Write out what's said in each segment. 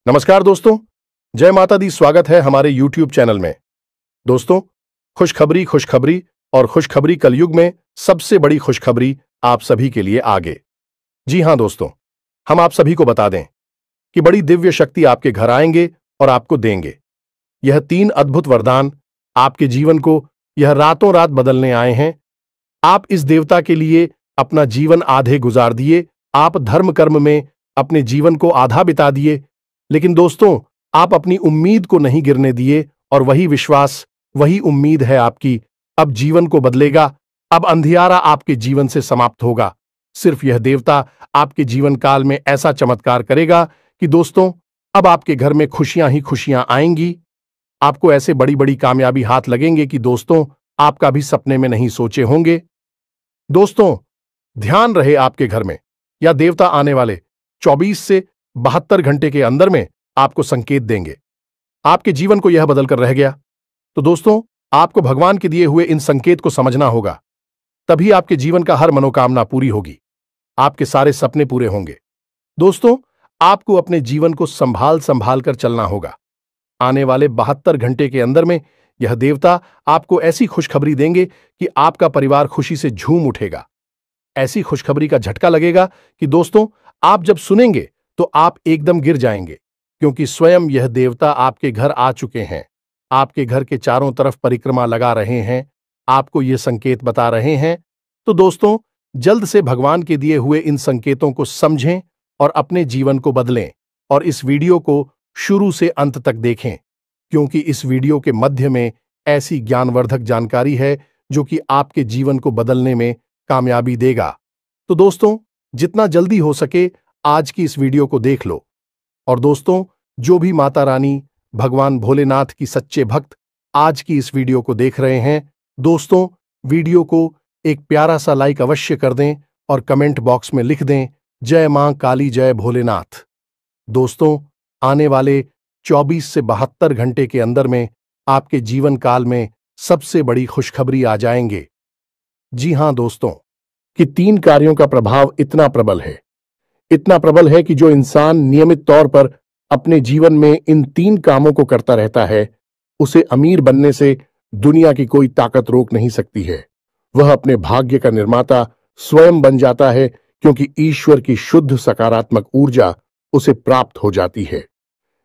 नमस्कार दोस्तों, जय माता दी। स्वागत है हमारे YouTube चैनल में। दोस्तों, खुशखबरी और खुशखबरी कलयुग में सबसे बड़ी खुशखबरी आप सभी के लिए आगे। जी हां दोस्तों, हम आप सभी को बता दें कि बड़ी दिव्य शक्ति आपके घर आएंगे और आपको देंगे। यह 3 अद्भुत वरदान आपके जीवन को यह रातों रात बदलने आए हैं। आप इस देवता के लिए अपना जीवन आधे गुजार दिए, आप धर्म कर्म में अपने जीवन को आधा बिता दिए, लेकिन दोस्तों आप अपनी उम्मीद को नहीं गिरने दिए और वही विश्वास, वही उम्मीद है आपकी, अब जीवन को बदलेगा। अब अंधियारा आपके जीवन से समाप्त होगा। सिर्फ यह देवता आपके जीवन काल में ऐसा चमत्कार करेगा कि दोस्तों अब आपके घर में खुशियां ही खुशियां आएंगी। आपको ऐसे बड़ी बड़ी कामयाबी हाथ लगेंगे कि दोस्तों आप कभी सपने में नहीं सोचे होंगे। दोस्तों ध्यान रहे, आपके घर में या देवता आने वाले 24 से 72 घंटे के अंदर में आपको संकेत देंगे। आपके जीवन को यह बदल कर रह गया, तो दोस्तों आपको भगवान के दिए हुए इन संकेत को समझना होगा। तभी आपके जीवन का हर मनोकामना पूरी होगी, आपके सारे सपने पूरे होंगे। दोस्तों आपको अपने जीवन को संभाल कर चलना होगा। आने वाले 72 घंटे के अंदर में यह देवता आपको ऐसी खुशखबरी देंगे कि आपका परिवार खुशी से झूम उठेगा। ऐसी खुशखबरी का झटका लगेगा कि दोस्तों आप जब सुनेंगे तो आप एकदम गिर जाएंगे, क्योंकि स्वयं यह देवता आपके घर आ चुके हैं। आपके घर के चारों तरफ परिक्रमा लगा रहे हैं, आपको ये संकेत बता रहे हैं। तो दोस्तों जल्द से भगवान के दिए हुए इन संकेतों को समझें और अपने जीवन को बदलें। और इस वीडियो को शुरू से अंत तक देखें, क्योंकि इस वीडियो के मध्य में ऐसी ज्ञानवर्धक जानकारी है जो कि आपके जीवन को बदलने में कामयाबी देगा। तो दोस्तों जितना जल्दी हो सके आज की इस वीडियो को देख लो। और दोस्तों जो भी माता रानी, भगवान भोलेनाथ की सच्चे भक्त आज की इस वीडियो को देख रहे हैं, दोस्तों वीडियो को एक प्यारा सा लाइक अवश्य कर दें और कमेंट बॉक्स में लिख दें, जय मां काली, जय भोलेनाथ। दोस्तों आने वाले 24 से 72 घंटे के अंदर में आपके जीवन काल में सबसे बड़ी खुशखबरी आ जाएंगे। जी हां दोस्तों, कि 3 कार्यों का प्रभाव इतना प्रबल है कि जो इंसान नियमित तौर पर अपने जीवन में इन 3 कामों को करता रहता है, उसे अमीर बनने से दुनिया की कोई ताकत रोक नहीं सकती है। वह अपने भाग्य का निर्माता स्वयं बन जाता है, क्योंकि ईश्वर की शुद्ध सकारात्मक ऊर्जा उसे प्राप्त हो जाती है,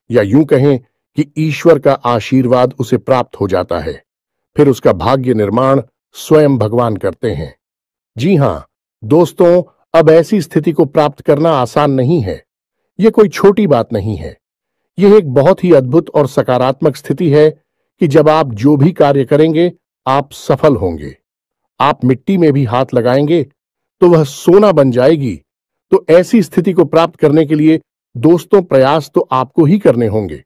या यूं कहें कि ईश्वर का आशीर्वाद उसे प्राप्त हो जाता है। फिर उसका भाग्य निर्माण स्वयं भगवान करते हैं। जी हां दोस्तों, अब ऐसी स्थिति को प्राप्त करना आसान नहीं है। यह कोई छोटी बात नहीं है। यह एक बहुत ही अद्भुत और सकारात्मक स्थिति है कि जब आप जो भी कार्य करेंगे आप सफल होंगे। आप मिट्टी में भी हाथ लगाएंगे तो वह सोना बन जाएगी। तो ऐसी स्थिति को प्राप्त करने के लिए दोस्तों प्रयास तो आपको ही करने होंगे।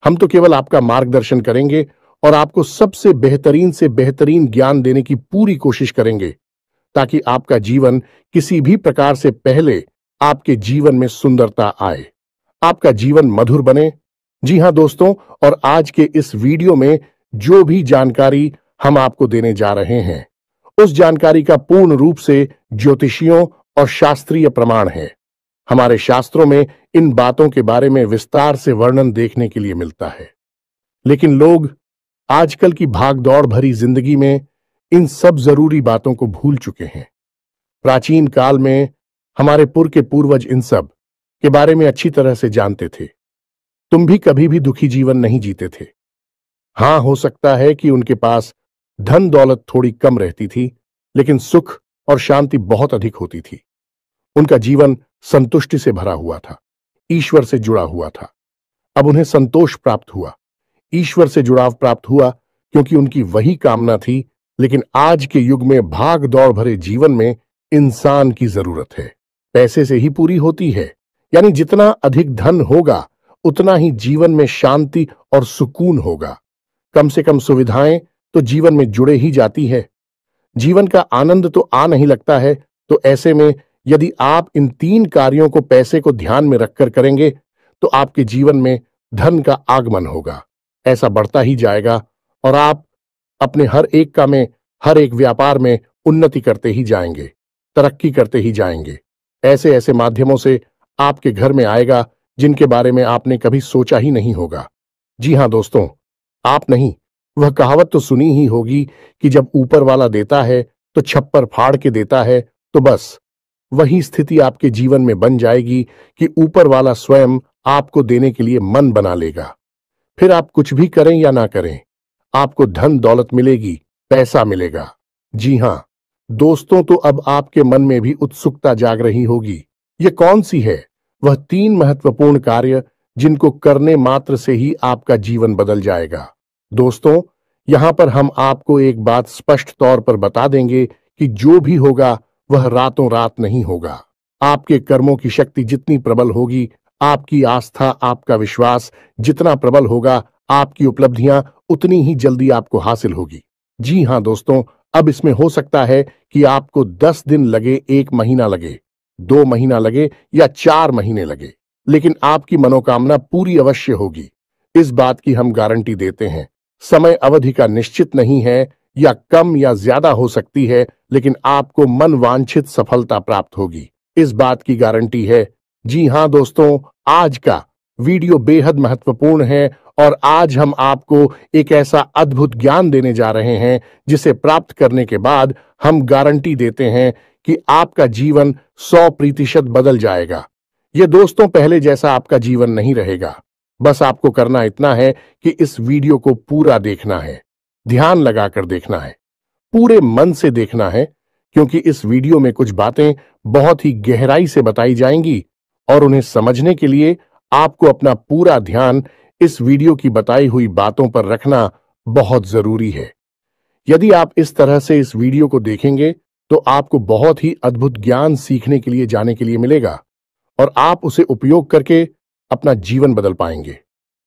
हम तो केवल आपका मार्गदर्शन करेंगे और आपको सबसे बेहतरीन से बेहतरीन ज्ञान देने की पूरी कोशिश करेंगे, ताकि आपका जीवन किसी भी प्रकार से पहले आपके जीवन में सुंदरता आए, आपका जीवन मधुर बने। जी हां दोस्तों, और आज के इस वीडियो में जो भी जानकारी हम आपको देने जा रहे हैं, उस जानकारी का पूर्ण रूप से ज्योतिषियों और शास्त्रीय प्रमाण है। हमारे शास्त्रों में इन बातों के बारे में विस्तार से वर्णन देखने के लिए मिलता है, लेकिन लोग आजकल की भागदौड़ भरी जिंदगी में इन सब जरूरी बातों को भूल चुके हैं। प्राचीन काल में हमारे के पूर्वज इन सब के बारे में अच्छी तरह से जानते थे। तुम भी कभी भी दुखी जीवन नहीं जीते थे। हां, हो सकता है कि उनके पास धन दौलत थोड़ी कम रहती थी, लेकिन सुख और शांति बहुत अधिक होती थी। उनका जीवन संतुष्टि से भरा हुआ था, ईश्वर से जुड़ा हुआ था। अब उन्हें संतोष प्राप्त हुआ, ईश्वर से जुड़ाव प्राप्त हुआ, क्योंकि उनकी वही कामना थी। लेकिन आज के युग में भाग दौड़ भरे जीवन में इंसान की जरूरत है। पैसे से ही पूरी होती है, यानी जितना अधिक धन होगा उतना ही जीवन में शांति और सुकून होगा। कम से कम सुविधाएं तो जीवन में जुड़े ही जाती है। जीवन का आनंद तो आ नहीं लगता है। तो ऐसे में यदि आप इन 3 कार्यों को पैसे को ध्यान में रखकर करेंगे तो आपके जीवन में धन का आगमन होगा, ऐसा बढ़ता ही जाएगा और आप अपने हर एक काम में, हर एक व्यापार में उन्नति करते ही जाएंगे, तरक्की करते ही जाएंगे। ऐसे ऐसे माध्यमों से आपके घर में आएगा जिनके बारे में आपने कभी सोचा ही नहीं होगा। जी हां दोस्तों, आप नहीं, वह कहावत तो सुनी ही होगी कि जब ऊपर वाला देता है तो छप्पर फाड़ के देता है। तो बस वही स्थिति आपके जीवन में बन जाएगी कि ऊपर वाला स्वयं आपको देने के लिए मन बना लेगा। फिर आप कुछ भी करें या ना करें, आपको धन दौलत मिलेगी, पैसा मिलेगा। जी हां दोस्तों, तो अब आपके मन में भी उत्सुकता जाग रही होगी। ये कौन सी है वह 3 महत्वपूर्ण कार्य जिनको करने मात्र से ही आपका जीवन बदल जाएगा? दोस्तों, यहां पर हम आपको एक बात स्पष्ट तौर पर बता देंगे कि जो भी होगा वह रातों रात नहीं होगा। आपके कर्मों की शक्ति जितनी प्रबल होगी, आपकी आस्था, आपका विश्वास जितना प्रबल होगा, आपकी उपलब्धियां उतनी ही जल्दी आपको हासिल होगी। जी हां दोस्तों, अब इसमें हो सकता है कि आपको 10 दिन लगे, 1 महीना लगे, 2 महीना लगे या 4 महीने लगे, लेकिन आपकी मनोकामना पूरी अवश्य होगी। इस बात की हम गारंटी देते हैं। समय अवधि का निश्चित नहीं है, या कम या ज्यादा हो सकती है, लेकिन आपको मन वांछित सफलता प्राप्त होगी, इस बात की गारंटी है। जी हां दोस्तों, आज का वीडियो बेहद महत्वपूर्ण है और आज हम आपको एक ऐसा अद्भुत ज्ञान देने जा रहे हैं जिसे प्राप्त करने के बाद हम गारंटी देते हैं कि आपका जीवन 100% बदल जाएगा। ये दोस्तों पहले जैसा आपका जीवन नहीं रहेगा। बस आपको करना इतना है कि इस वीडियो को पूरा देखना है, ध्यान लगाकर देखना है, पूरे मन से देखना है, क्योंकि इस वीडियो में कुछ बातें बहुत ही गहराई से बताई जाएंगी और उन्हें समझने के लिए आपको अपना पूरा ध्यान इस वीडियो की बताई हुई बातों पर रखना बहुत जरूरी है। यदि आप इस तरह से इस वीडियो को देखेंगे तो आपको बहुत ही अद्भुत ज्ञान सीखने के लिए, जाने के लिए मिलेगा और आप उसे उपयोग करके अपना जीवन बदल पाएंगे।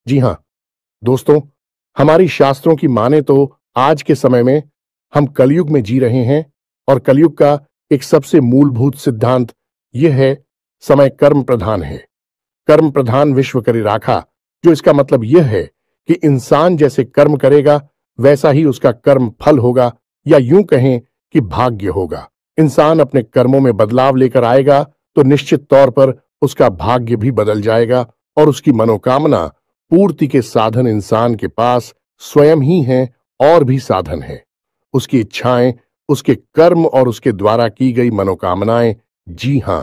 जी हां दोस्तों, हमारी शास्त्रों की माने तो आज के समय में हम कलयुग में जी रहे हैं और कलयुग का एक सबसे मूलभूत सिद्धांत यह है, समय कर्म प्रधान है। कर्म प्रधान विश्व करे राखा, जो इसका मतलब यह है कि इंसान जैसे कर्म करेगा वैसा ही उसका कर्म फल होगा, या यूं कहें कि भाग्य होगा। इंसान अपने कर्मों में बदलाव लेकर आएगा तो निश्चित तौर पर उसका भाग्य भी बदल जाएगा और उसकी मनोकामना पूर्ति के साधन इंसान के पास स्वयं ही हैं और भी साधन हैं। उसकी इच्छाएं, उसके कर्म और उसके द्वारा की गई मनोकामनाएं, जी हां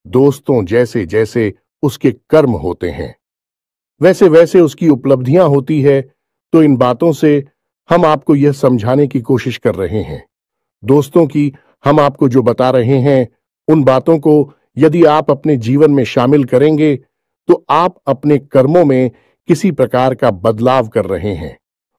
दोस्तों, जैसे जैसे उसके कर्म होते हैं वैसे वैसे उसकी उपलब्धियां होती है। तो इन बातों से हम आपको यह समझाने की कोशिश कर रहे हैं दोस्तों कि हम आपको जो बता रहे हैं उन बातों को यदि आप अपने जीवन में शामिल करेंगे तो आप अपने कर्मों में किसी प्रकार का बदलाव कर रहे हैं,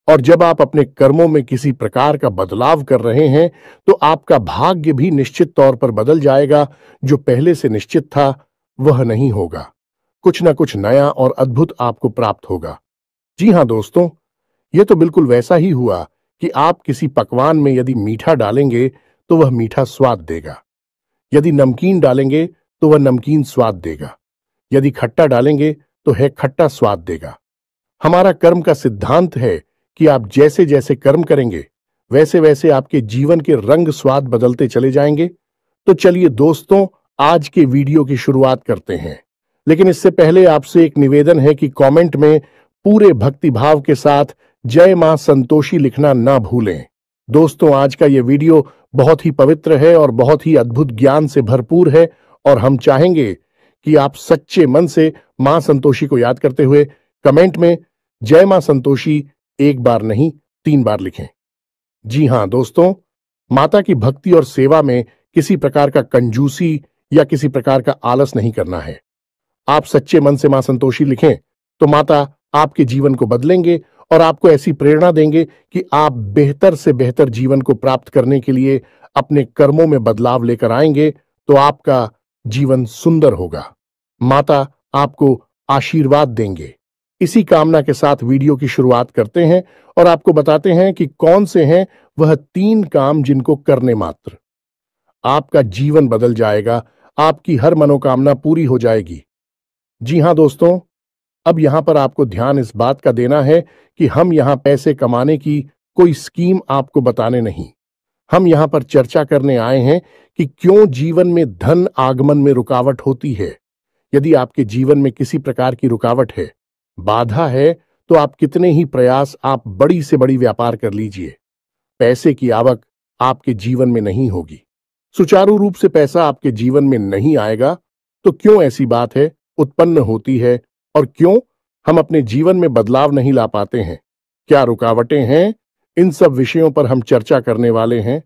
और जब आप अपने कर्मों में किसी प्रकार का बदलाव कर रहे हैं तो आपका भाग्य भी निश्चित तौर पर बदल जाएगा। जो पहले से निश्चित था वह नहीं होगा, कुछ ना कुछ नया और अद्भुत आपको प्राप्त होगा। जी हां दोस्तों, यह तो बिल्कुल वैसा ही हुआ कि आप किसी पकवान में यदि मीठा डालेंगे तो वह मीठा स्वाद देगा, यदि नमकीन डालेंगे तो वह नमकीन स्वाद देगा, यदि खट्टा डालेंगे तो है खट्टा स्वाद देगा। हमारा कर्म का सिद्धांत है कि आप जैसे जैसे कर्म करेंगे वैसे वैसे आपके जीवन के रंग स्वाद बदलते चले जाएंगे। तो चलिए दोस्तों, आज के वीडियो की शुरुआत करते हैं, लेकिन इससे पहले आपसे एक निवेदन है कि कमेंट में पूरे भक्तिभाव के साथ जय मां संतोषी लिखना ना भूलें। दोस्तों, आज का यह वीडियो बहुत ही पवित्र है और बहुत ही अद्भुत ज्ञान से भरपूर है और हम चाहेंगे कि आप सच्चे मन से मां संतोषी को याद करते हुए कमेंट में जय मां संतोषी 1 बार नहीं 3 बार लिखें। जी हां दोस्तों, माता की भक्ति और सेवा में किसी प्रकार का कंजूसी या किसी प्रकार का आलस नहीं करना है। आप सच्चे मन से मां संतोषी लिखें तो माता आपके जीवन को बदलेंगे और आपको ऐसी प्रेरणा देंगे कि आप बेहतर से बेहतर जीवन को प्राप्त करने के लिए अपने कर्मों में बदलाव लेकर आएंगे तो आपका जीवन सुंदर होगा। माता आपको आशीर्वाद देंगे। इसी कामना के साथ वीडियो की शुरुआत करते हैं और आपको बताते हैं कि कौन से हैं वह 3 काम जिनको करने मात्र आपका जीवन बदल जाएगा, आपकी हर मनोकामना पूरी हो जाएगी। जी हां दोस्तों, अब यहां पर आपको ध्यान इस बात का देना है कि हम यहां पैसे कमाने की कोई स्कीम आपको बताने नहीं, हम यहां पर चर्चा करने आए हैं कि क्यों जीवन में धन आगमन में रुकावट होती है। यदि आपके जीवन में किसी प्रकार की रुकावट है, बाधा है, तो आप कितने ही प्रयास आप बड़ी से बड़ी व्यापार कर लीजिए, पैसे की आवक आपके जीवन में नहीं होगी, सुचारू रूप से पैसा आपके जीवन में नहीं आएगा। तो क्यों ऐसी बात है उत्पन्न होती है और क्यों हम अपने जीवन में बदलाव नहीं ला पाते हैं? क्या रुकावटें हैं? इन सब विषयों पर हम चर्चा करने वाले हैं।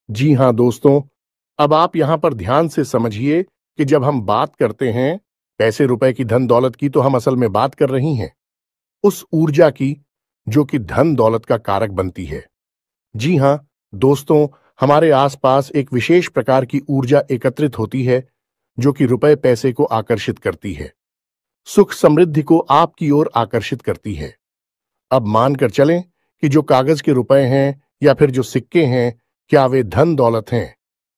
जी हां दोस्तों, अब आप यहां पर ध्यान से समझिए कि जब हम बात करते हैं पैसे रुपए की, धन दौलत की, तो हम असल में बात कर रही हैं उस ऊर्जा की जो कि धन दौलत का कारक बनती है। जी हां दोस्तों, हमारे आसपास एक विशेष प्रकार की ऊर्जा एकत्रित होती है जो कि रुपए पैसे को आकर्षित करती है, सुख समृद्धि को आपकी ओर आकर्षित करती है। अब मानकर चलें कि जो कागज के रुपए हैं या फिर जो सिक्के हैं, क्या वे धन दौलत हैं?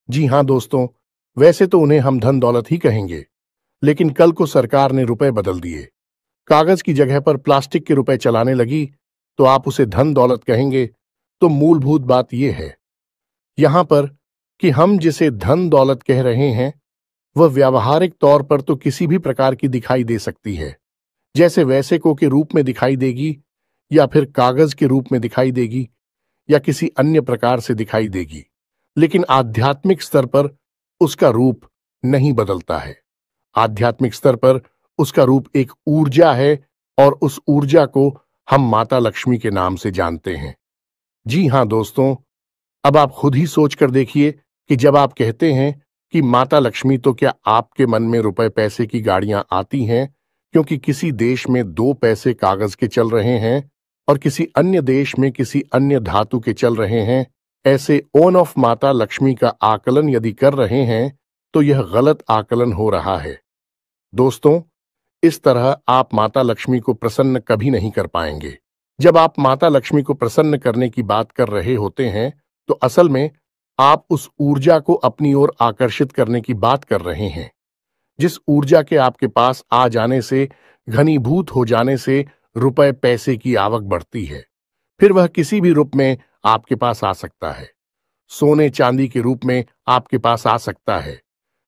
जी हां दोस्तों, वैसे तो उन्हें हम धन दौलत ही कहेंगे, लेकिन कल को सरकार ने रुपए बदल दिए, कागज की जगह पर प्लास्टिक के रुपए चलाने लगी, तो आप उसे धन दौलत कहेंगे। तो मूलभूत बात यह है यहां पर कि हम जिसे धन दौलत कह रहे हैं वह व्यावहारिक तौर पर तो किसी भी प्रकार की दिखाई दे सकती है, जैसे वैसेको के रूप में दिखाई देगी, या फिर कागज के रूप में दिखाई देगी, या किसी अन्य प्रकार से दिखाई देगी, लेकिन आध्यात्मिक स्तर पर उसका रूप नहीं बदलता है। आध्यात्मिक स्तर पर उसका रूप एक ऊर्जा है और उस ऊर्जा को हम माता लक्ष्मी के नाम से जानते हैं। जी हां दोस्तों, अब आप खुद ही सोच कर देखिए कि जब आप कहते हैं कि माता लक्ष्मी, तो क्या आपके मन में रुपए पैसे की गाड़ियां आती हैं क्योंकि किसी देश में 2 पैसे कागज के चल रहे हैं और किसी अन्य देश में किसी अन्य धातु के चल रहे हैं? ऐसे ऑन ऑफ माता लक्ष्मी का आकलन यदि कर रहे हैं तो यह गलत आकलन हो रहा है। दोस्तों, इस तरह आप माता लक्ष्मी को प्रसन्न कभी नहीं कर पाएंगे। जब आप माता लक्ष्मी को प्रसन्न करने की बात कर रहे होते हैं तो असल में आप उस ऊर्जा को अपनी ओर आकर्षित करने की बात कर रहे हैं, जिस ऊर्जा के आपके पास आ जाने से, घनीभूत हो जाने से रुपए पैसे की आवक बढ़ती है। फिर वह किसी भी रूप में आपके पास आ सकता है, सोने चांदी के रूप में आपके पास आ सकता है,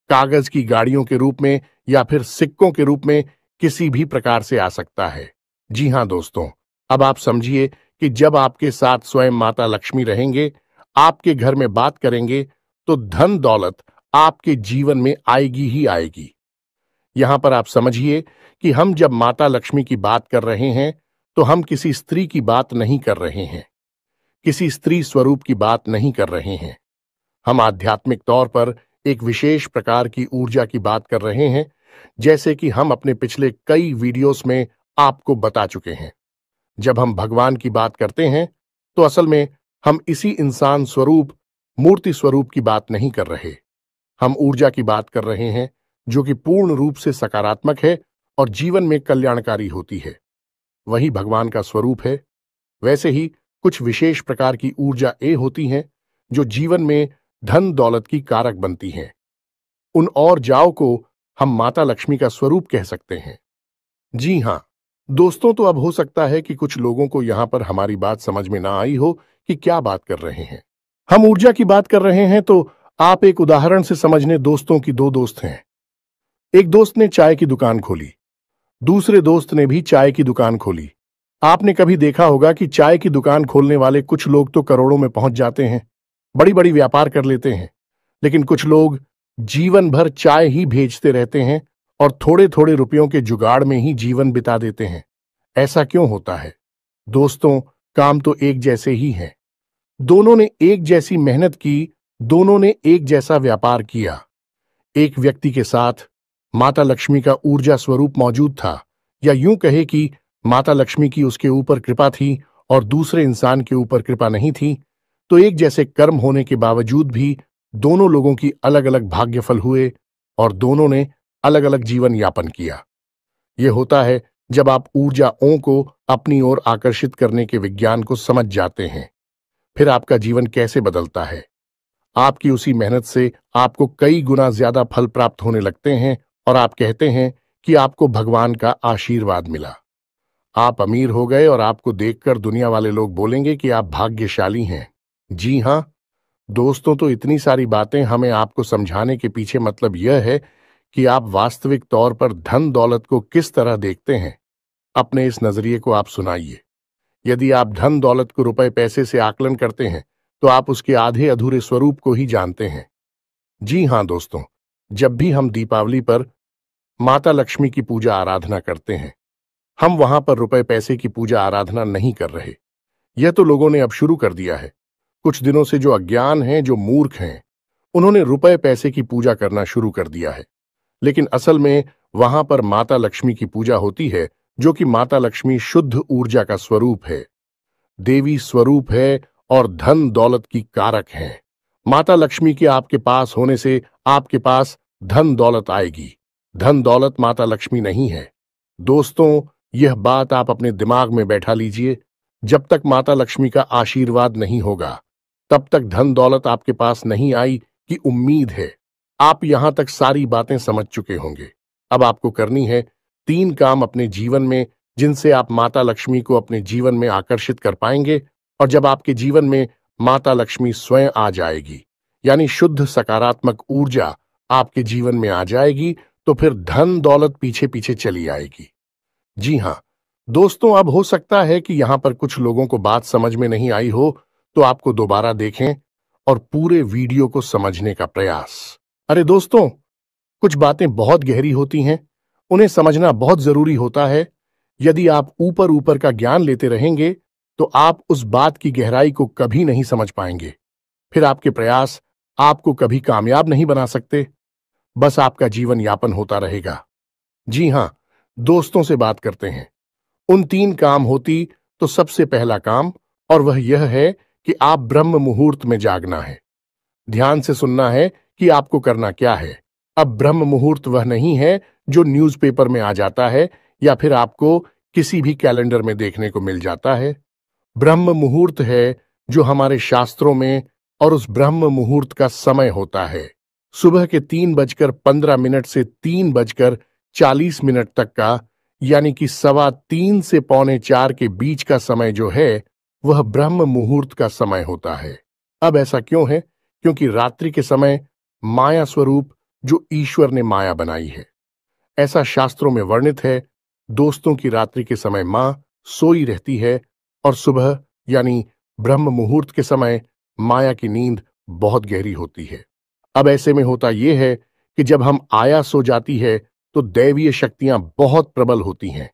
कागज की गाड़ियों के रूप में, या फिर सिक्कों के रूप में, किसी भी प्रकार से आ सकता है। जी हां दोस्तों, अब आप समझिए कि जब आपके साथ स्वयं माता लक्ष्मी रहेंगे, आपके घर में बात करेंगे, तो धन दौलत आपके जीवन में आएगी ही आएगी। यहां पर आप समझिए कि हम जब माता लक्ष्मी की बात कर रहे हैं तो हम किसी स्त्री की बात नहीं कर रहे हैं, किसी स्त्री स्वरूप की बात नहीं कर रहे हैं। हम आध्यात्मिक तौर पर एक विशेष प्रकार की ऊर्जा की बात कर रहे हैं, जैसे कि हम अपने पिछले कई वीडियोस में आपको बता चुके हैं। जब हम भगवान की बात करते हैं तो असल में हम इसी इंसान स्वरूप, मूर्ति स्वरूप की बात नहीं कर रहे। हम ऊर्जा की बात कर रहे हैं जो कि पूर्ण रूप से सकारात्मक है और जीवन में कल्याणकारी होती है। वही भगवान का स्वरूप है। वैसे ही कुछ विशेष प्रकार की ऊर्जा होती हैं जो जीवन में धन दौलत की कारक बनती हैं। उन और जाओ को हम माता लक्ष्मी का स्वरूप कह सकते हैं। जी हां दोस्तों, तो अब हो सकता है कि कुछ लोगों को यहां पर हमारी बात समझ में ना आई हो कि क्या बात कर रहे हैं। हम ऊर्जा की बात कर रहे हैं तो आप एक उदाहरण से समझने। दोस्तों की 2 दोस्त हैं। एक दोस्त ने चाय की दुकान खोली, दूसरे दोस्त ने भी चाय की दुकान खोली। आपने कभी देखा होगा कि चाय की दुकान खोलने वाले कुछ लोग तो करोड़ों में पहुंच जाते हैं, बड़ी बड़ी व्यापार कर लेते हैं, लेकिन कुछ लोग जीवन भर चाय ही भेजते रहते हैं और थोड़े थोड़े रुपयों के जुगाड़ में ही जीवन बिता देते हैं। ऐसा क्यों होता है? दोस्तों, काम तो एक जैसे ही हैं। दोनों ने एक जैसी मेहनत की, दोनों ने एक जैसा व्यापार किया। एक व्यक्ति के साथ माता लक्ष्मी का ऊर्जा स्वरूप मौजूद था, या यूं कहे कि माता लक्ष्मी की उसके ऊपर कृपा थी और दूसरे इंसान के ऊपर कृपा नहीं थी। तो एक जैसे कर्म होने के बावजूद भी दोनों लोगों की अलग अलग भाग्यफल हुए और दोनों ने अलग अलग जीवन यापन किया। यह होता है जब आप ऊर्जाओं को अपनी ओर आकर्षित करने के विज्ञान को समझ जाते हैं। फिर आपका जीवन कैसे बदलता है। आपकी उसी मेहनत से आपको कई गुना ज्यादा फल प्राप्त होने लगते हैं और आप कहते हैं कि आपको भगवान का आशीर्वाद मिला। आप अमीर हो गए और आपको देखकर दुनिया वाले लोग बोलेंगे कि आप भाग्यशाली हैं। जी हां दोस्तों, तो इतनी सारी बातें हमें आपको समझाने के पीछे मतलब यह है कि आप वास्तविक तौर पर धन दौलत को किस तरह देखते हैं। अपने इस नजरिए को आप सुनाइए। यदि आप धन दौलत को रुपए पैसे से आकलन करते हैं तो आप उसके आधे अधूरे स्वरूप को ही जानते हैं। जी हां दोस्तों, जब भी हम दीपावली पर माता लक्ष्मी की पूजा आराधना करते हैं, हम वहां पर रुपए पैसे की पूजा आराधना नहीं कर रहे। यह तो लोगों ने अब शुरू कर दिया है। कुछ दिनों से जो अज्ञान हैं, जो मूर्ख हैं, उन्होंने रुपए पैसे की पूजा करना शुरू कर दिया है। लेकिन असल में वहां पर माता लक्ष्मी की पूजा होती है, जो कि माता लक्ष्मी शुद्ध ऊर्जा का स्वरूप है, देवी स्वरूप है और धन दौलत की कारक है। माता लक्ष्मी के आपके पास होने से आपके पास धन दौलत आएगी। धन दौलत माता लक्ष्मी नहीं है। दोस्तों, यह बात आप अपने दिमाग में बैठा लीजिए। जब तक माता लक्ष्मी का आशीर्वाद नहीं होगा, तब तक धन दौलत आपके पास नहीं आई की उम्मीद है। आप यहां तक सारी बातें समझ चुके होंगे। अब आपको करनी है 3 काम अपने जीवन में, जिनसे आप माता लक्ष्मी को अपने जीवन में आकर्षित कर पाएंगे। और जब आपके जीवन में माता लक्ष्मी स्वयं आ जाएगी, यानी शुद्ध सकारात्मक ऊर्जा आपके जीवन में आ जाएगी, तो फिर धन दौलत पीछे पीछे चली आएगी। जी हां दोस्तों, अब हो सकता है कि यहां पर कुछ लोगों को बात समझ में नहीं आई हो, तो आपको दोबारा देखें और पूरे वीडियो को समझने का प्रयास। अरे दोस्तों, कुछ बातें बहुत गहरी होती हैं, उन्हें समझना बहुत जरूरी होता है। यदि आप ऊपर ऊपर का ज्ञान लेते रहेंगे तो आप उस बात की गहराई को कभी नहीं समझ पाएंगे। फिर आपके प्रयास आपको कभी कामयाब नहीं बना सकते, बस आपका जीवन यापन होता रहेगा। जी हां दोस्तों, से बात करते हैं। उन 3 काम होती तो सबसे पहला काम, और वह यह है कि आप ब्रह्म मुहूर्त में जागना है। ध्यान से सुनना है कि आपको करना क्या है। अब ब्रह्म मुहूर्त वह नहीं है जो न्यूज़पेपर में आ जाता है या फिर आपको किसी भी कैलेंडर में देखने को मिल जाता है। ब्रह्म मुहूर्त है जो हमारे शास्त्रों में, और उस ब्रह्म मुहूर्त का समय होता है सुबह के 3:15 से 3:40 तक का, यानी कि 3:15 से 3:45 के बीच का समय जो है, वह ब्रह्म मुहूर्त का समय होता है। अब ऐसा क्यों है? क्योंकि रात्रि के समय माया स्वरूप जो ईश्वर ने माया बनाई है, ऐसा शास्त्रों में वर्णित है। दोस्तों की रात्रि के समय मां सोई रहती है और सुबह यानी ब्रह्म मुहूर्त के समय माया की नींद बहुत गहरी होती है। अब ऐसे में होता यह है कि जब हम आया सो जाती है तो दैवीय शक्तियां बहुत प्रबल होती हैं,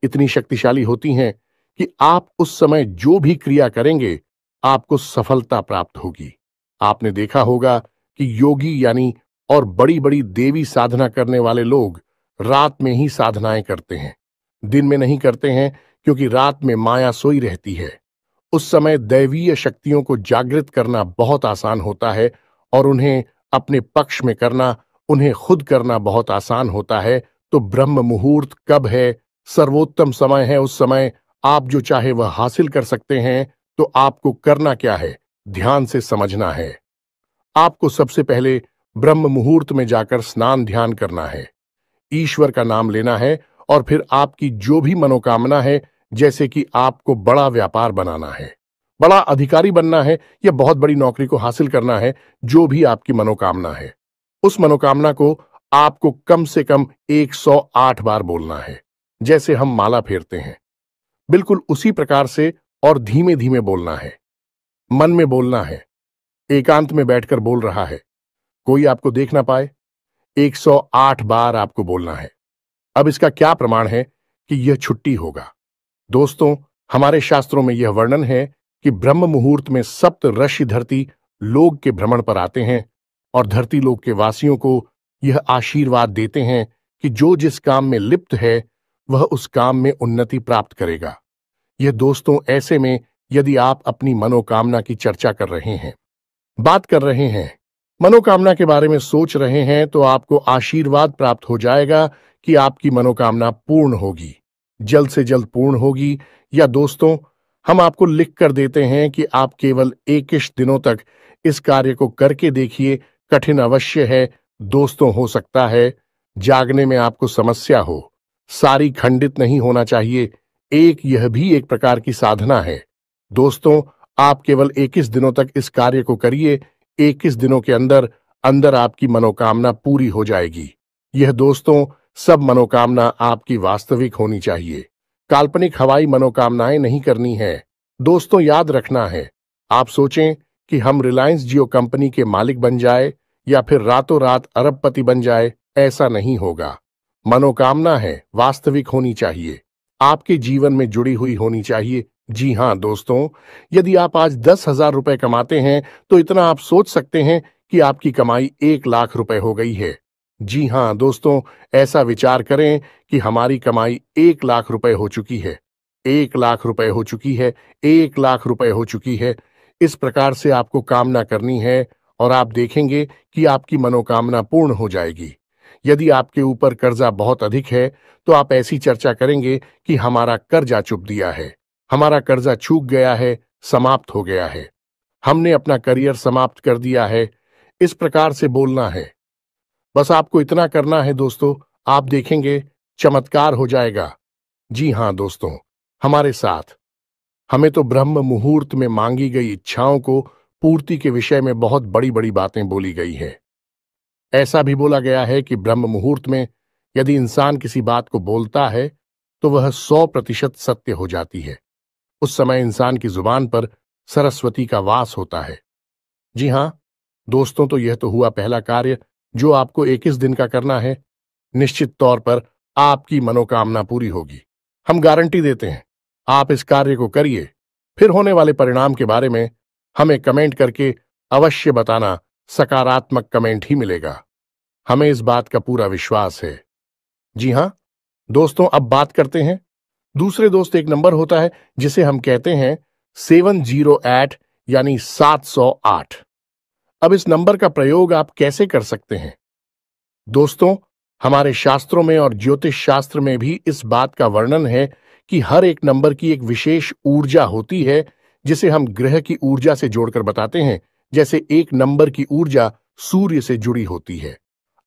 इतनी शक्तिशाली होती हैं कि आप उस समय जो भी क्रिया करेंगे आपको सफलता प्राप्त होगी। आपने देखा होगा कि योगी यानी और बड़ी बड़ी देवी साधना करने वाले लोग रात में ही साधनाएं करते हैं, दिन में नहीं करते हैं, क्योंकि रात में माया सोई रहती है। उस समय दैवीय शक्तियों को जागृत करना बहुत आसान होता है और उन्हें अपने पक्ष में करना, उन्हें खुद करना बहुत आसान होता है। तो ब्रह्म मुहूर्त कब है? सर्वोत्तम समय है। उस समय आप जो चाहे वह हासिल कर सकते हैं। तो आपको करना क्या है? ध्यान से समझना है। आपको सबसे पहले ब्रह्म मुहूर्त में जाकर स्नान ध्यान करना है, ईश्वर का नाम लेना है और फिर आपकी जो भी मनोकामना है, जैसे कि आपको बड़ा व्यापार बनाना है, बड़ा अधिकारी बनना है या बहुत बड़ी नौकरी को हासिल करना है, जो भी आपकी मनोकामना है, उस मनोकामना को आपको कम से कम 108 बार बोलना है। जैसे हम माला फेरते हैं, बिल्कुल उसी प्रकार से और धीमे धीमे बोलना है। मन में बोलना है, एकांत में बैठकर बोल रहा है, कोई आपको देख ना पाए। 108 बार आपको बोलना है। अब इसका क्या प्रमाण है कि यह छुट्टी होगा? दोस्तों, हमारे शास्त्रों में यह वर्णन है कि ब्रह्म मुहूर्त में सप्त ऋषि धरती लोक के भ्रमण पर आते हैं और धरती लोक के वासियों को यह आशीर्वाद देते हैं कि जो जिस काम में लिप्त है वह उस काम में उन्नति प्राप्त करेगा। यह दोस्तों ऐसे में यदि आप अपनी मनोकामना की चर्चा कर रहे हैं, बात कर रहे हैं, मनोकामना के बारे में सोच रहे हैं, तो आपको आशीर्वाद प्राप्त हो जाएगा कि आपकी मनोकामना पूर्ण होगी, जल्द से जल्द पूर्ण होगी। या दोस्तों, हम आपको लिख कर देते हैं कि आप केवल 21 दिनों तक इस कार्य को करके देखिए। कठिन अवश्य है दोस्तों, हो सकता है जागने में आपको समस्या हो, सारी खंडित नहीं होना चाहिए। यह भी एक प्रकार की साधना है। दोस्तों, आप केवल 21 दिनों तक इस कार्य को करिए। 21 दिनों के अंदर अंदर आपकी मनोकामना पूरी हो जाएगी। यह दोस्तों सब मनोकामना आपकी वास्तविक होनी चाहिए। काल्पनिक हवाई मनोकामनाएं नहीं करनी है। दोस्तों याद रखना है, आप सोचें कि हम रिलायंस जियो कंपनी के मालिक बन जाए या फिर रातों रात अरबपति बन जाए, ऐसा नहीं होगा। मनोकामना है वास्तविक होनी चाहिए, आपके जीवन में जुड़ी हुई होनी चाहिए। जी हां दोस्तों, यदि आप आज 10,000 रुपए कमाते हैं तो इतना आप सोच सकते हैं कि आपकी कमाई 1,00,000 रुपए हो गई है। जी हां दोस्तों, ऐसा विचार करें कि हमारी कमाई 1,00,000 रुपए हो चुकी है, 1,00,000 रुपए हो चुकी है, 1,00,000 रुपए हो चुकी है। इस प्रकार से आपको कामना करनी है और आप देखेंगे कि आपकी मनोकामना पूर्ण हो जाएगी। यदि आपके ऊपर कर्जा बहुत अधिक है तो आप ऐसी चर्चा करेंगे कि हमारा कर्जा चुक दिया है, हमारा कर्जा चूक गया है, समाप्त हो गया है, हमने अपना करियर समाप्त कर दिया है। इस प्रकार से बोलना है। बस आपको इतना करना है दोस्तों, आप देखेंगे चमत्कार हो जाएगा। जी हां दोस्तों, हमारे साथ हमें तो ब्रह्म मुहूर्त में मांगी गई इच्छाओं को पूर्ति के विषय में बहुत बड़ी बड़ी बातें बोली गई है। ऐसा भी बोला गया है कि ब्रह्म मुहूर्त में यदि इंसान किसी बात को बोलता है तो वह 100% सत्य हो जाती है। उस समय इंसान की जुबान पर सरस्वती का वास होता है। जी हां दोस्तों, तो यह तो हुआ पहला कार्य जो आपको 21 दिन का करना है। निश्चित तौर पर आपकी मनोकामना पूरी होगी, हम गारंटी देते हैं। आप इस कार्य को करिए, फिर होने वाले परिणाम के बारे में हमें कमेंट करके अवश्य बताना। सकारात्मक कमेंट ही मिलेगा, हमें इस बात का पूरा विश्वास है। जी हां दोस्तों, अब बात करते हैं दूसरे दोस्त। एक नंबर होता है जिसे हम कहते हैं 708 यानी 708। अब इस नंबर का प्रयोग आप कैसे कर सकते हैं दोस्तों? हमारे शास्त्रों में और ज्योतिष शास्त्र में भी इस बात का वर्णन है कि हर एक नंबर की एक विशेष ऊर्जा होती है जिसे हम ग्रह की ऊर्जा से जोड़कर बताते हैं। जैसे 1 नंबर की ऊर्जा सूर्य से जुड़ी होती है,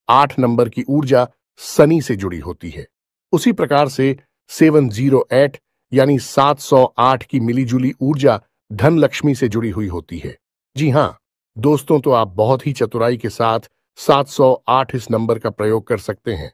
8 नंबर की ऊर्जा शनि से जुड़ी होती है। उसी प्रकार से 708 यानी 708 की मिलीजुली ऊर्जा धन लक्ष्मी से जुड़ी हुई होती है। जी हां दोस्तों, तो आप बहुत ही चतुराई के साथ 708 इस नंबर का प्रयोग कर सकते हैं।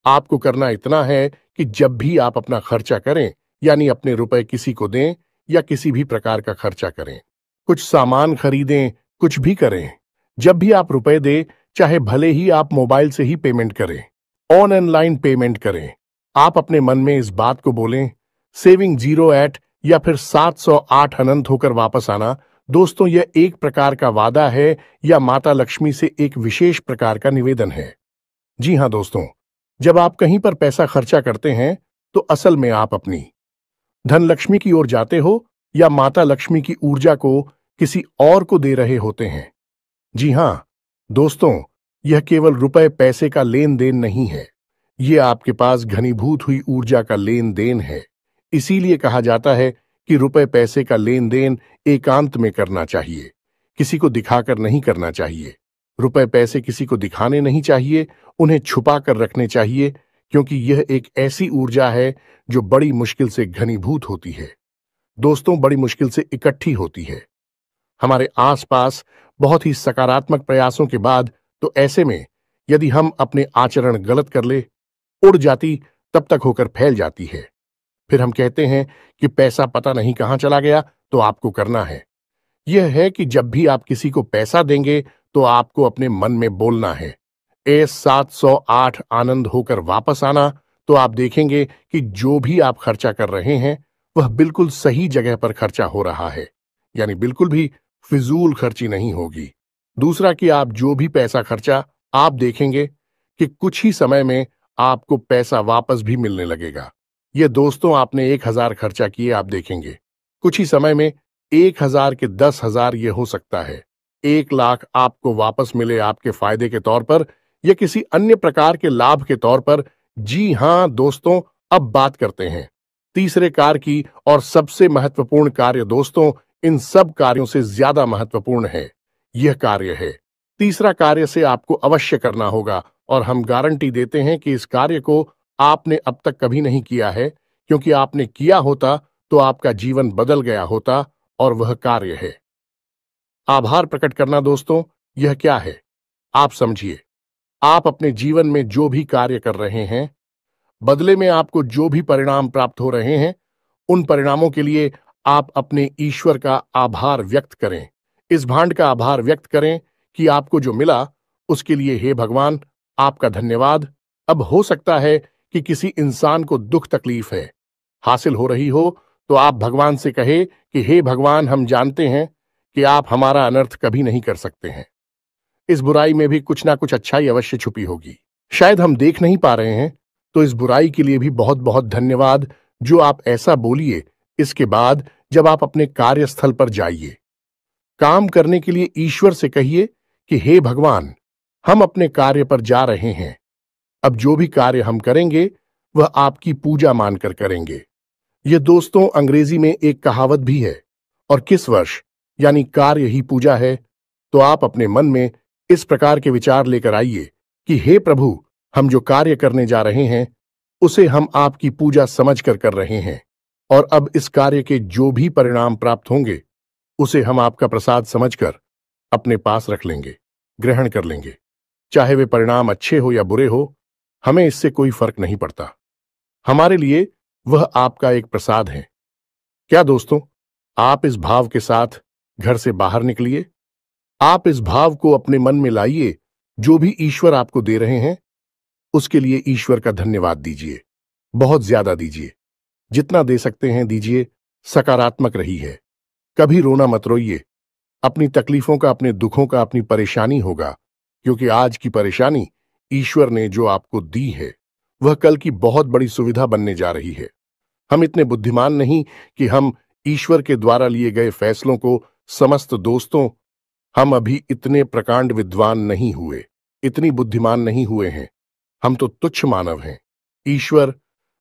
आपको करना इतना है कि जब भी आप अपना खर्चा करें, यानी अपने रुपए किसी को दें या किसी भी प्रकार का खर्चा करें, कुछ सामान खरीदें, कुछ भी करें, जब भी आप रुपए दें, चाहे भले ही आप मोबाइल से ही पेमेंट करें, ऑनलाइन पेमेंट करें, आप अपने मन में इस बात को बोलें, सेविंग 08 या फिर 708 अनंत होकर वापस आना। दोस्तों, यह एक प्रकार का वादा है या माता लक्ष्मी से एक विशेष प्रकार का निवेदन है। जी हां दोस्तों, जब आप कहीं पर पैसा खर्चा करते हैं तो असल में आप अपनी धन लक्ष्मी की ओर जाते हो या माता लक्ष्मी की ऊर्जा को किसी और को दे रहे होते हैं। जी हां दोस्तों, यह केवल रुपए पैसे का लेन देन नहीं है, यह आपके पास घनीभूत हुई ऊर्जा का लेन देन है। इसीलिए कहा जाता है कि रुपए पैसे का लेन देन एकांत में करना चाहिए, किसी को दिखाकर नहीं करना चाहिए। रुपए पैसे किसी को दिखाने नहीं चाहिए, उन्हें छुपा कर रखने चाहिए, क्योंकि यह एक ऐसी ऊर्जा है जो बड़ी मुश्किल से घनीभूत होती है। दोस्तों, बड़ी मुश्किल से इकट्ठी होती है हमारे आसपास बहुत ही सकारात्मक प्रयासों के बाद। तो ऐसे में यदि हम अपने आचरण गलत कर ले, उड़ जाती तब तक होकर फैल जाती है। फिर हम कहते हैं कि पैसा पता नहीं कहां चला गया। तो आपको करना है यह है कि जब भी आप किसी को पैसा देंगे तो आपको अपने मन में बोलना है, ए 708 आनंद होकर वापस आना। तो आप देखेंगे कि जो भी आप खर्चा कर रहे हैं वह बिल्कुल सही जगह पर खर्चा हो रहा है, यानी बिल्कुल भी फिजूल खर्ची नहीं होगी। दूसरा कि आप जो भी पैसा खर्चा, आप देखेंगे कि कुछ ही समय में आपको पैसा वापस भी मिलने लगेगा। ये दोस्तों, आपने 1,000 खर्चा किए, आप देखेंगे कुछ ही समय में 1,000 के 10,000 ये हो सकता है 1,00,000 आपको वापस मिले आपके फायदे के तौर पर या किसी अन्य प्रकार के लाभ के तौर पर। जी हां दोस्तों, अब बात करते हैं तीसरे कार्य की, और सबसे महत्वपूर्ण कार्य। दोस्तों, इन सब कार्यों से ज्यादा महत्वपूर्ण है यह कार्य है। तीसरा कार्य से आपको अवश्य करना होगा और हम गारंटी देते हैं कि इस कार्य को आपने अब तक कभी नहीं किया है, क्योंकि आपने किया होता तो आपका जीवन बदल गया होता, और वह कार्य है आभार प्रकट करना। दोस्तों, यह क्या है आप समझिए। आप अपने जीवन में जो भी कार्य कर रहे हैं, बदले में आपको जो भी परिणाम प्राप्त हो रहे हैं, उन परिणामों के लिए आप अपने ईश्वर का आभार व्यक्त करें। इस भांड का आभार व्यक्त करें कि आपको जो मिला उसके लिए हे भगवान आपका धन्यवाद। अब हो सकता है कि किसी इंसान को दुख तकलीफ है हासिल हो रही हो, तो आप भगवान से कहे कि हे भगवान, हम जानते हैं कि आप हमारा अनर्थ कभी नहीं कर सकते हैं। इस बुराई में भी कुछ ना कुछ अच्छाई अवश्य छुपी होगी, शायद हम देख नहीं पा रहे हैं। तो इस बुराई के लिए भी बहुत बहुत धन्यवाद जो आप ऐसा बोलिए। इसके बाद जब आप अपने कार्यस्थल पर जाइए, काम करने के लिए ईश्वर से कहिए कि हे भगवान, हम अपने कार्य पर जा रहे हैं। अब जो भी कार्य हम करेंगे वह आपकी पूजा मानकर करेंगे। यह दोस्तों अंग्रेजी में एक कहावत भी है, और किस वर्ष यानी कार्य ही पूजा है। तो आप अपने मन में इस प्रकार के विचार लेकर आइए कि हे प्रभु, हम जो कार्य करने जा रहे हैं उसे हम आपकी पूजा समझकर कर रहे हैं, और अब इस कार्य के जो भी परिणाम प्राप्त होंगे उसे हम आपका प्रसाद समझकर अपने पास रख लेंगे, ग्रहण कर लेंगे। चाहे वे परिणाम अच्छे हो या बुरे हो, हमें इससे कोई फर्क नहीं पड़ता। हमारे लिए वह आपका एक प्रसाद है। क्या दोस्तों, आप इस भाव के साथ घर से बाहर निकलिए। आप इस भाव को अपने मन में लाइए। जो भी ईश्वर आपको दे रहे हैं उसके लिए ईश्वर का धन्यवाद दीजिए, बहुत ज्यादा दीजिए। जितना दे सकते हैं दीजिए। सकारात्मक रही है, कभी रोना मत रोइए। अपनी तकलीफों का, अपने दुखों का, अपनी परेशानी होगा, क्योंकि आज की परेशानी ईश्वर ने जो आपको दी है वह कल की बहुत बड़ी सुविधा बनने जा रही है। हम इतने बुद्धिमान नहीं कि हम ईश्वर के द्वारा लिए गए फैसलों को समस्त दोस्तों, हम अभी इतने प्रकांड विद्वान नहीं हुए, इतनी बुद्धिमान नहीं हुए हैं। हम तो तुच्छ मानव हैं। ईश्वर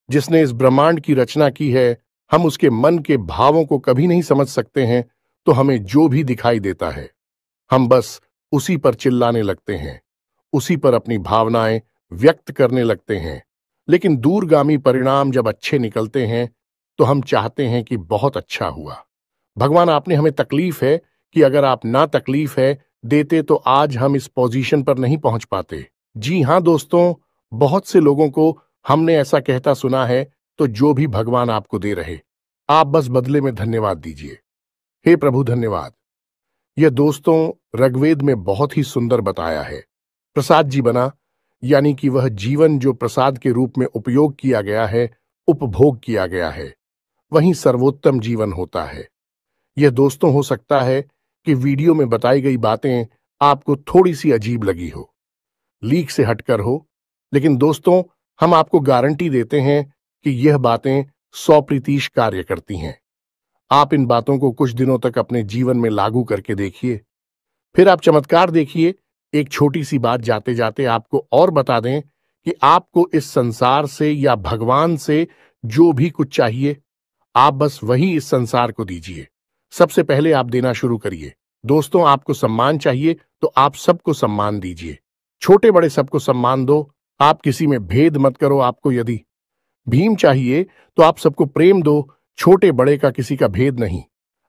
जिसने इस ब्रह्मांड की रचना की है, हम उसके मन के भावों को कभी नहीं समझ सकते हैं। तो हमें जो भी दिखाई देता है हम बस उसी पर चिल्लाने लगते हैं, उसी पर अपनी भावनाएं व्यक्त करने लगते हैं। लेकिन दूरगामी परिणाम जब अच्छे निकलते हैं तो हम चाहते हैं कि बहुत अच्छा हुआ। भगवान, आपने हमें तकलीफ है कि अगर आप ना तकलीफ है देते तो आज हम इस पोजीशन पर नहीं पहुंच पाते। जी हां दोस्तों, बहुत से लोगों को हमने ऐसा कहता सुना है। तो जो भी भगवान आपको दे रहे, आप बस बदले में धन्यवाद दीजिए। हे प्रभु धन्यवाद। यह दोस्तों ऋग्वेद में बहुत ही सुंदर बताया है। प्रसाद जी बना, यानी कि वह जीवन जो प्रसाद के रूप में उपयोग किया गया है, उपभोग किया गया है, वही सर्वोत्तम जीवन होता है। यह दोस्तों हो सकता है कि वीडियो में बताई गई बातें आपको थोड़ी सी अजीब लगी हो, लीक से हटकर हो, लेकिन दोस्तों हम आपको गारंटी देते हैं कि यह बातें 100% कार्य करती हैं। आप इन बातों को कुछ दिनों तक अपने जीवन में लागू करके देखिए, फिर आप चमत्कार देखिए। एक छोटी सी बात जाते जाते आपको और बता दें कि आपको इस संसार से या भगवान से जो भी कुछ चाहिए, आप बस वही इस संसार को दीजिए। सबसे पहले आप देना शुरू करिए। दोस्तों, आपको सम्मान चाहिए तो आप सबको सम्मान दीजिए। छोटे बड़े सबको सम्मान दो, आप किसी में भेद मत करो। आपको यदि भीम चाहिए तो आप सबको प्रेम दो, छोटे बड़े का किसी का भेद नहीं,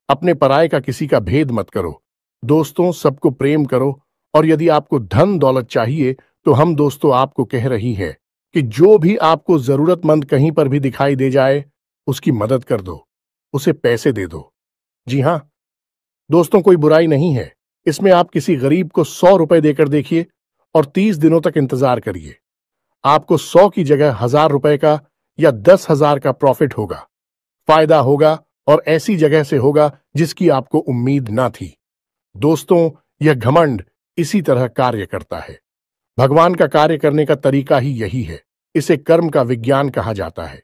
अपने पराये का किसी का भेद मत करो। दोस्तों, सबको प्रेम करो। और यदि आपको धन दौलत चाहिए तो हम दोस्तों आपको कह रही है कि जो भी आपको जरूरतमंद कहीं पर भी दिखाई दे जाए उसकी मदद कर दो, उसे पैसे दे दो। जी हां दोस्तों, कोई बुराई नहीं है इसमें। आप किसी गरीब को 100 रुपए देकर देखिए और 30 दिनों तक इंतजार करिए, आपको 100 की जगह 1000 रुपए का या 10,000 का प्रॉफिट होगा, फायदा होगा, और ऐसी जगह से होगा जिसकी आपको उम्मीद ना थी। दोस्तों, यह घमंड इसी तरह कार्य करता है। भगवान का कार्य करने का तरीका ही यही है। इसे कर्म का विज्ञान कहा जाता है।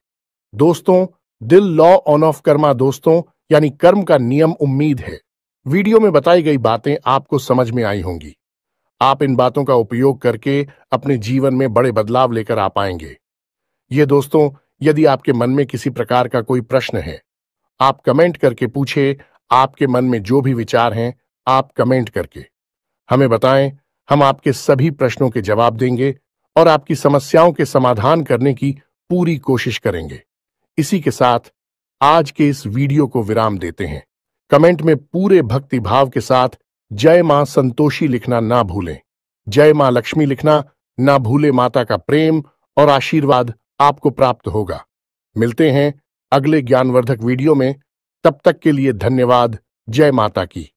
दोस्तों, दिल लॉ ऑन ऑफ कर्मा दोस्तों, यानी कर्म का नियम उम्मीद है। वीडियो में बताई गई बातें आपको समझ में आई होंगी। आप इन बातों का उपयोग करके अपने जीवन में बड़े बदलाव लेकर आ पाएंगे। ये दोस्तों, यदि आपके मन में किसी प्रकार का कोई प्रश्न है, आप कमेंट करके पूछे। आपके मन में जो भी विचार हैं आप कमेंट करके हमें बताएं। हम आपके सभी प्रश्नों के जवाब देंगे और आपकी समस्याओं के समाधान करने की पूरी कोशिश करेंगे। इसी के साथ आज के इस वीडियो को विराम देते हैं। कमेंट में पूरे भक्ति भाव के साथ जय मां संतोषी लिखना ना भूलें। जय मां लक्ष्मी लिखना ना भूले माता का प्रेम और आशीर्वाद आपको प्राप्त होगा। मिलते हैं अगले ज्ञानवर्धक वीडियो में। तब तक के लिए धन्यवाद। जय माता की।